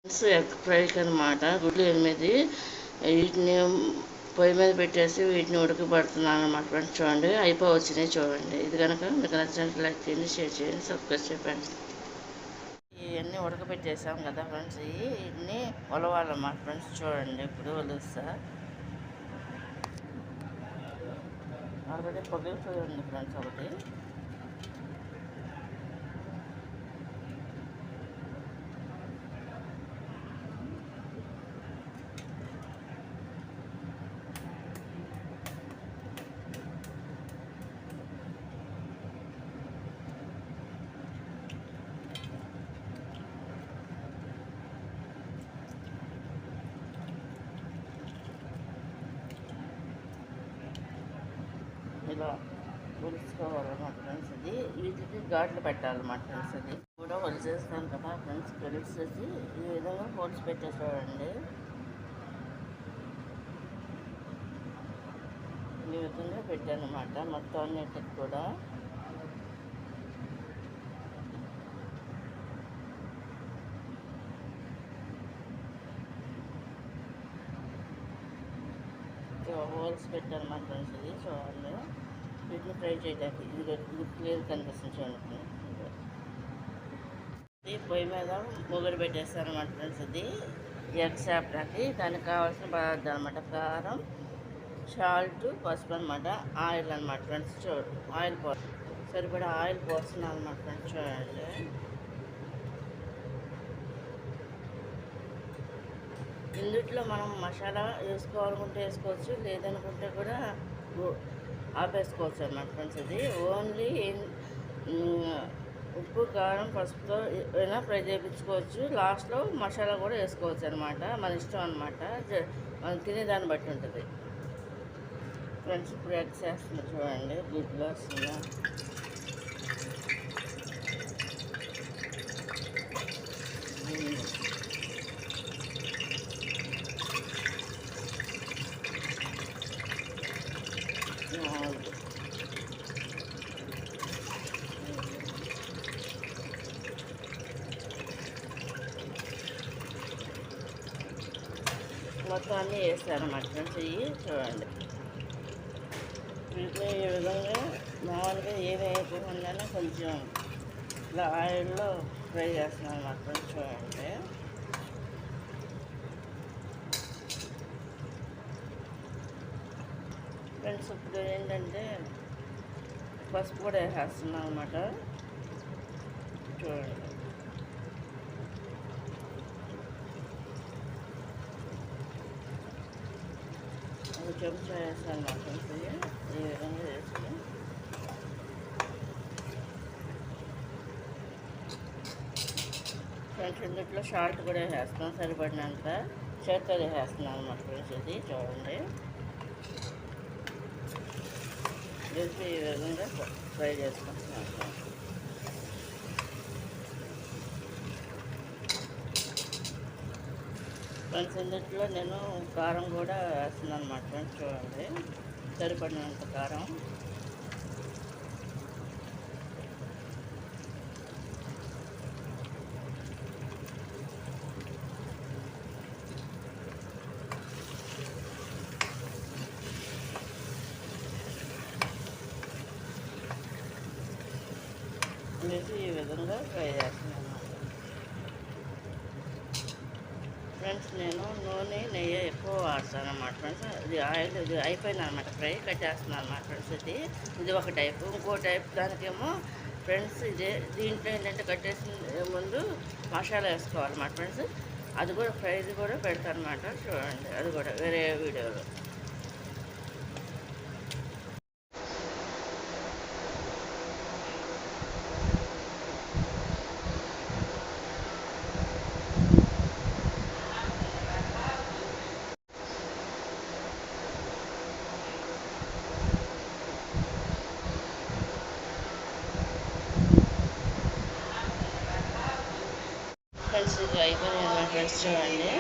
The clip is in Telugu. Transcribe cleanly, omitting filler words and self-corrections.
ఎగ్ ఫ్రైకి అనమాట. గుడ్లు 8 వీటిని పొయ్యి మీద పెట్టేసి వీటిని ఉడకబడుతున్నాను అనమాట ఫ్రెండ్స్. చూడండి వచ్చినాయి చూడండి. ఇది కనుక మీకు నచ్చినట్లు లైక్ చేయండి, షేర్ చేయండి, సబ్స్క్రైబ్ చేయండి. ఇవన్నీ ఉడకబెట్టేసాం కదా ఫ్రెండ్స్, వీటిని ఉలవాలన్నమాట ఫ్రెండ్స్. చూడండి ఇప్పుడు ఒలుస్తా. ఆల్రెడీ పగిలిపోయి ఉంది ఫ్రెండ్స్ ఒకటి. ఇలా ఒలుసుకోవాలన్నమాట ఫ్రెండ్స్. ఇది వీటికి ఘాట్లు పెట్టాలన్నమాట ఫ్రెండ్స్. అది కూడా ఒలిచేస్తాం కదా ఫ్రెండ్స్. ఒలిచేసి ఈ విధంగా హోల్స్ పెట్టేసుకోండి. ఈ విధంగా పెట్టానమాట మొత్తం అన్నిటికి కూడా. హోల్స్ పెట్టాను మా ఫ్రెండ్స్. ఇది చూడండి, వీటిని ఫ్రై చేయడానికి ఇది క్లియర్ కనిపిస్తుంది చూడండి. ఇది పొయ్యి మీద ముగ్గురు పెట్టేస్తాను అనమాట ఫ్రెండ్స్. ఇది ఎగ్ చాప్రాకి దానికి కావాల్సిన పదార్థాలు అనమాట. కారం, సాల్ట్, పసుపు అనమాట. ఆయిల్ అనమాట ఫ్రెండ్స్. చూడండి ఆయిల్ సరిపడా ఆయిల్ పోస్తున్నాను అనమాట ఫ్రెండ్స్. చూడండి ఇందుట్లో మనం మసాలా వేసుకోవాలనుకుంటే వేసుకోవచ్చు, లేదనుకుంటే కూడా ఆపేసుకోవచ్చు అన్నమాట ఫ్రెండ్స్. ఇది ఓన్లీ ఉప్పు, కారం, పసుపుతో అయినా ఫ్రై చేయించుకోవచ్చు. లాస్ట్లో మసాలా కూడా వేసుకోవచ్చు అనమాట. మన ఇష్టం అనమాట. మనం తినేదాన్ని బట్టి ఉంటుంది ఫ్రెండ్స్. ఇప్పుడు ఎగ్స్ వేస్తుంది చూడండి. గుడ్లో వస్తుంది. మొత్తం అన్నీ వేస్తాను అన్నమాట ఫ్రెండ్స్. ఇవి చూడండి. వీటిని ఈ విధంగా మామూలుగా ఏమి వేయకుండా కొంచెం ఇలా ఆయిల్లో ఫ్రై చేస్తున్నాను అన్నమాట ఫ్రెండ్స్. చూడండి ఫ్రెండ్స్. ఇప్పుడు ఏంటంటే పసుపు కూడా వేసేస్తున్నాం అన్నమాట. చూడండి ఒక చెంచా వేస్తాను మా ఫ్రెండ్స్. ఈ విధంగా వేసుకుని ఫ్రెండ్స్ ఇందులో సాల్ట్ కూడా వేస్తాం సరిపడినంత. చేతితో వేసేస్తున్నాను అన్నమాట ఫ్రెండ్స్. ఇది చూడండి వేసి ఈ విధంగా ఫ్రై చేసుకుంటున్నాను ఫ్రెండ్స్. ఇందులో నేను కారం కూడా వేస్తున్నాను అన్నమాట ఫ్రెండ్స్. చూడండి సరిపడినంత కారం. వేసి ఈ విధంగా ఫ్రై చేస్తున్నాను ఫ్రెండ్స్. నేను నూనె, నెయ్యి ఎక్కువ వాడతాను అన్నమాట ఫ్రెండ్స్. ఇది ఆయిల్ ఇది అయిపోయింది అనమాట. ఫ్రై కట్టేస్తున్నాను అన్నమాట ఫ్రెండ్స్. ఇది ఒక టైపు. ఇంకో టైప్ దానికేమో ఫ్రెండ్స్ దీంట్లో ఏంటంటే కట్టేసిన ముందు మసాలా వేసుకోవాలన్నమాట ఫ్రెండ్స్. అది కూడా ఫ్రైది కూడా పెడతాను అనమాట. చూడండి అది కూడా వేరే వీడియోలో. ఫ్రెండ్స్ ఇది అయిపోయింది ఫ్రెండ్స్. చూడండి